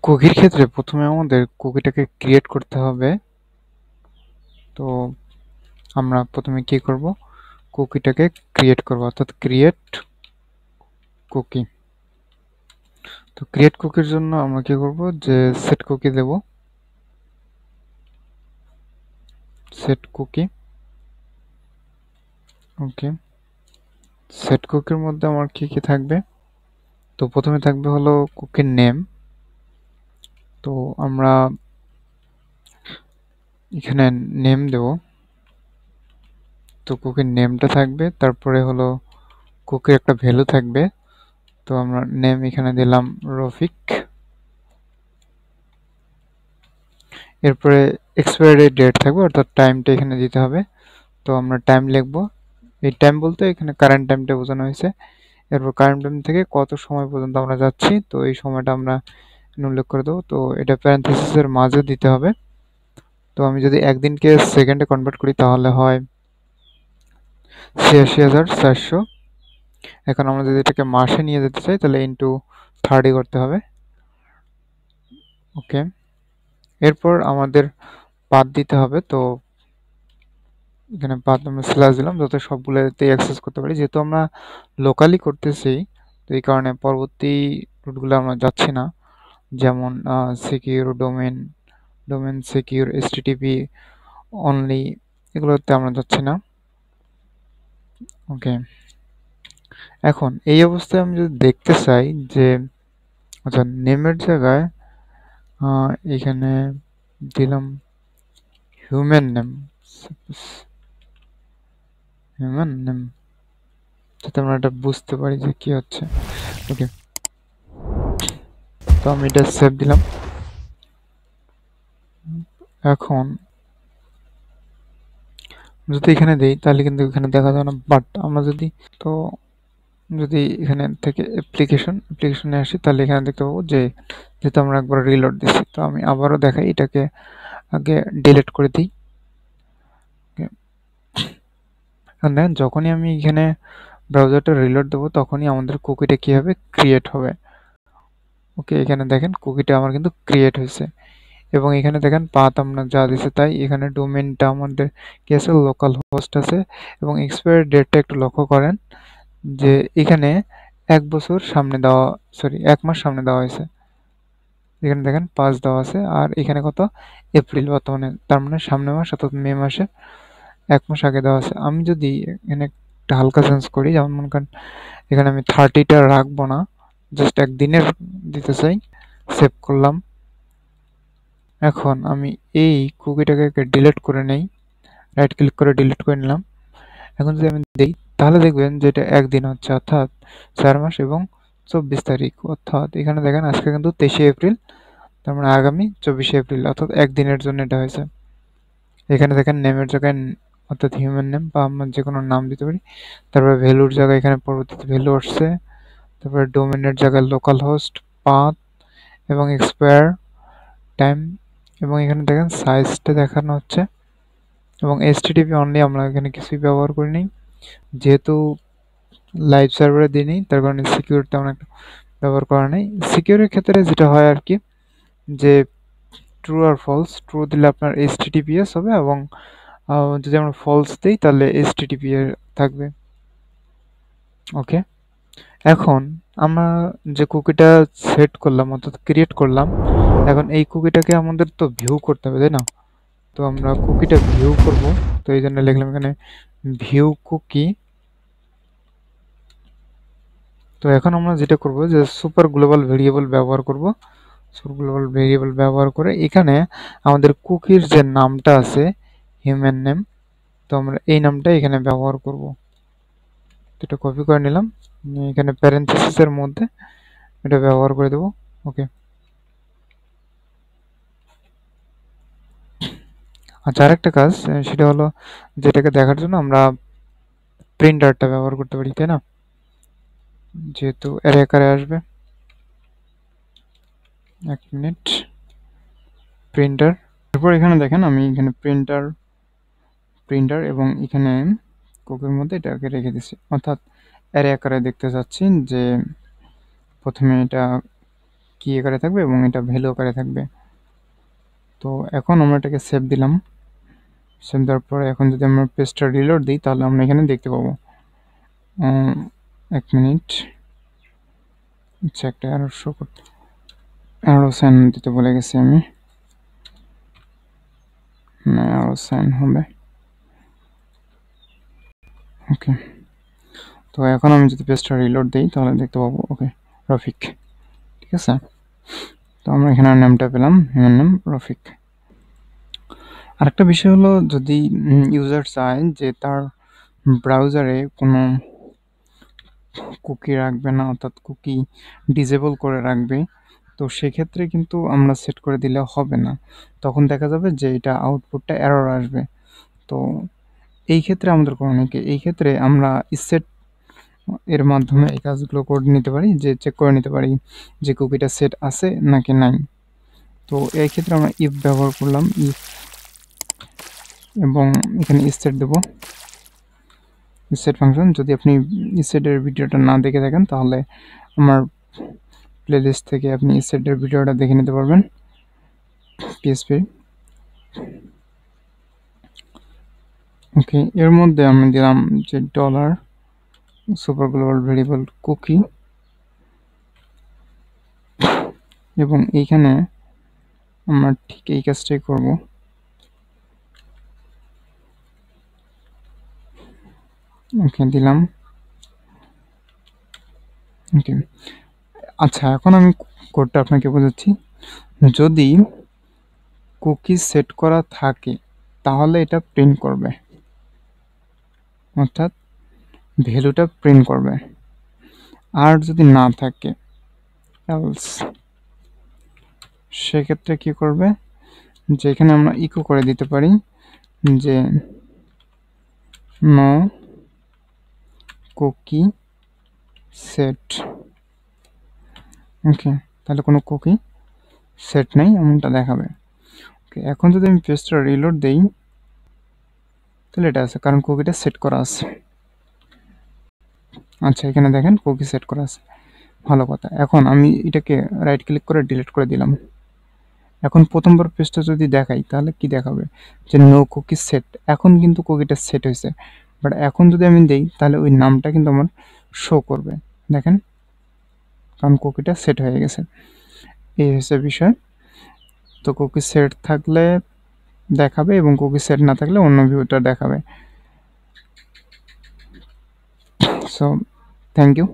কুকির ক্ষেত্রে প্রথমে আমাদের কুকিটাকে ক্রিয়েট করতে হবে। তো আমরা প্রথমে কি করব, কুকিটাকে ক্রিয়েট করব, অর্থাৎ ক্রিয়েট কুকি। তো ক্রিয়েট কুকির জন্য আমরা কি করব, যে সেট কুকি দেব, সেট কুকি। ওকে, সেট কুকির মধ্যে আমার কি কি থাকবে, তো প্রথমে থাকবে হলো কুকির নেম। তো আমরা এখানে নেম দেব। তো কুকির নেমটা থাকবে, তারপরে হলো কুকির একটা ভ্যালু থাকবে। তো আমরা নেম এখানে দিলাম রফিক। এরপরে এক্সপায়ারি ডেট থাকবে, অর্থাৎ টাইমটা এখানে দিতে হবে। তো আমরা টাইম লিখবো, এই টাইম বলতে এখানে কারেন্ট টাইমটা বোঝানো হয়েছে। এরপর কারেন্ট টাইম থেকে কত সময় পর্যন্ত আমরা যাচ্ছি, তো এই সময়টা আমরা উল্লেখ করে দেবো। তো এটা প্যারেনথেসিসের মাঝে দিতে হবে। তো আমি যদি একদিনকে সেকেন্ডে কনভার্ট করি তাহলে হয় ৮৬,৪০০। এখন আমরা যদি এটাকে মাসে নিয়ে যেতে চাই তাহলে ইন্টু 30 করতে হবে। ওকে, এরপর আমাদের পাথ দিতে হবে। তো এখানে পাথ আমরা স্ল্যাশ দিলাম যাতে সবগুলোতে অ্যাক্সেস করতে পারি, যেহেতু আমরা লোকালি করতেছি। তো এই কারণে পরবর্তী রুটগুলো আমরা যাচ্ছি না, যেমন secure domain, domain secure, HTTP only, এগুলোতে আমরা যাচ্ছি না। ওকে, এখন এই অবস্থায় আমি যদি দেখতে চাই যে আচ্ছা নেমের জায়গায় এখানে দিলাম হিউম্যান নেম, হিউম্যান নেম, যাতে আমরা এটা বুঝতে পারি যে কি হচ্ছে। ওকে, তো আমি এটা সেভ দিলাম। এখন যদি এখানে দেই তাহলে কিন্তু এখানে দেখা যায় না, বাট আমরা যদি তো যদি এখানে থেকে অ্যাপ্লিকেশনে আসি তাহলে এখানে দেখতে পাবো যে যেহেতু আমরা একবার রিলোড দিচ্ছি। তো আমি আবারও দেখাই, এটাকে আগে ডিলিট করে দিই। দেখেন যখনই আমি এখানে ব্রাউজারটা রিলোড দেবো তখনই আমাদের কুকিটা কি হবে, ক্রিয়েট হবে। ওকে, এখানে দেখেন কুকিটা আমার কিন্তু ক্রিয়েট হয়েছে। এবং এখানে দেখেন পাথ আমরা যা দিছে তাই, এখানে ডোমেনটা আমাদের কি আছে, লোকাল হোস্ট আছে। এবং এক্সপায়ারি ডেটটা একটু লক্ষ্য করেন যে এখানে 1 বছর সামনে দেওয়া, সরি 1 মাস সামনে দেওয়া হয়েছে। এখানে দেখেন 5 দেওয়া আছে, আর এখানে কত, এপ্রিল বর্তমানে, তার মানে সামনের মাস অর্থাৎ মে মাসে 1 মাস আগে দেওয়া আছে। আমি যদি এখানে একটা হালকা চেঞ্জ করি, যেমন মনে করেন এখানে আমি 30টা রাখবো না, জাস্ট একদিনের দিতে চাই, সেভ করলাম। এখন আমি এই কুকিটাকে ডিলিট করে নেই, রাইট ক্লিক করে ডিলিট করে নিলাম। এখন যদি আমি দেই তাহলে দেখবেন যে এটা একদিন হচ্ছে, অর্থাৎ 4 মাস এবং 24 তারিখ। অর্থাৎ এখানে দেখেন আজকে কিন্তু 23 এপ্রিল, তার মানে আগামী 24 এপ্রিল, অর্থাৎ একদিনের জন্য এটা হয়েছে। এখানে দেখেন নেমের জায়গায় অর্থাৎ হিউম্যান নেম বা আমরা যে কোনো নাম দিতে পারি। তারপরে ভ্যালুর জায়গায় এখানে পরবর্তীতে ভ্যালু আসছে। তারপরে ডোমেনের জায়গায় লোকাল হোস্ট, পাথ এবং এক্সপায়ার টাইম। এবং এখানে দেখেন সাইজটা দেখানো হচ্ছে। এবং এইচটিটিপি অনলি, আমরা এখানে কিছুই ব্যবহার করিনি যেহেতু লাইভ সার্ভারে দিইনি, তার কারণে সিকিউর তেমন একটা ব্যবহার করা নেই। সিকিউরের ক্ষেত্রে যেটা হয় আর কি, যে ট্রু আর ফলস, ট্রু দিলে আপনার এইচটিটিপিএস হবে, এবং যদি আমরা ফলস দিই তাহলে এইচটিটিপি থাকবে। ওকে, এখন আমরা যে কুকিটা সেট করলাম অর্থাৎ ক্রিয়েট করলাম, এখন এই কুকিটাকে আমাদের তো ভিউ করতে হবে, তাই না? তো আমরা কুকিটা ভিউ করব। তো এই জন্য লিখলাম এখানে ভিউ কুকি। তো এখন আমরা যেটা করব যে সুপার গ্লোবাল ভেরিয়েবল ব্যবহার করব। সুপার গ্লোবাল ভেরিয়েবল ব্যবহার করে এখানে আমাদের কুকির যে নামটা আছে হিউম্যান নেম, তো আমরা এই নামটা এখানে ব্যবহার করব। এটা কপি করে নিলাম, এখানে প্যারেনথেসিসের মধ্যে এটা ব্যবহার করে দেব। ওকে, আচ্ছা আরেকটা কাজ, সেটা হলো যেটাকে দেখার জন্য আমরা প্রিন্টারটা ব্যবহার করতে পারি, তাই না? যেহেতু অ্যারে আকারে আসবে। 1 মিনিট, প্রিন্টার। এরপর এখানে দেখেন আমি এখানে প্রিন্টার এবং এখানে কুকির মধ্যে এটাকে রেখে দিচ্ছি, অর্থাৎ অ্যারে আকারে দেখতে চাচ্ছি যে প্রথমে এটা কি আকারে থাকবে এবং এটা ভ্যালু আকারে থাকবে। তো এখন আমরা এটাকে সেভ দিলাম। সেভ দেওয়ার পরে এখন যদি আমরা পেজটা রিলোড দিই তাহলে আমরা এখানে দেখতে পাবো। 1 মিনিট। আচ্ছা, একটা এরর শো করতে, এরর সাইন দিতে বলে গেছি আমি। না, এরর সাইন হবে। ওকে, তো এখন আমি যদি পেজটা রিলোড দিই তাহলে দেখতে পাবো ওকে রফিক। ঠিক আছে, তো আমরা এখানে নামটা পেলাম, হিউম্যান নেম রফিক। আরেকটা বিষয় হলো, যদি ইউজার চায় যে তার ব্রাউজারে কোনো কুকি রাখবে না, অর্থাৎ কুকি ডিসেবল করে রাখবে, তো সেক্ষেত্রে কিন্তু আমরা সেট করে দিলে হবে না। তখন দেখা যাবে যে এটা আউটপুটটা এরর আসবে। তো এই ক্ষেত্রে আমাদের করণীয় কি? এই ক্ষেত্রে আমরা সেট এর মাধ্যমে এই কাজগুলো করে নিতে পারি, যে চেক করে নিতে পারি যে কুকিটা সেট আছে নাকি নাই। তো এই ক্ষেত্রে আমরা ইফ ব্যবহার করলাম, ইফ, এবং এখানে সেট দেব, সেট ফাংশন। যদি আপনি সেটের ভিডিওটা না দেখে থাকেন তাহলে আমার প্লেলিস্ট থেকে আপনি সেটের ভিডিওটা দেখে নিতে পারবেন পিএসপি। ওকে, এর মধ্যে আমি দিলাম যে dollar super global variable cookie, এবং এইখানে আমরা ঠিক এই কাজটাই করব। ওকে, দিলাম। ওকে, আচ্ছা, এখন আমি কোডটা আপনাকে বোঝাচ্ছি। যদি কুকি সেট করা থাকে তাহলে এটা প্রিন্ট করবে, অর্থাৎ ভ্যালুটা প্রিন্ট করবে। আর যদি না থাকে এলস, সেক্ষেত্রে কি করবে, যে এখানে আমরা ইকো করে দিতে পারি যে নো কুকি সেট। ওকে, তাহলে কোনো কুকি সেট নেই এমনটা দেখাবে। ওকে, এখন যদি আমি পেজটা রিলোড দেই তাহলে এটা আছে, কারণ কুকিটা সেট করা আছে। আচ্ছা, এখানে দেখেন কুকি সেট করা আছে, ভালো কথা। এখন আমি এটাকে রাইট ক্লিক করে ডিলিট করে দিলাম। এখন প্রথমবার পেজটা যদি দেখাই তাহলে কি দেখাবে, যে নো কুকি সেট। এখন কিন্তু কুকিটা সেট হয়েছে, বাট এখন যদি আমি দেই তাহলে ওই নামটা কিন্তু আমার শো করবে, দেখেন, কারণ কুকিটা সেট হয়ে গেছে। এই হচ্ছে বিষয়। তো কুকি সেট থাকলে দেখাবে এবং কুকি সেট না থাকলে অন্য ভিউটা দেখাবে। So thank you.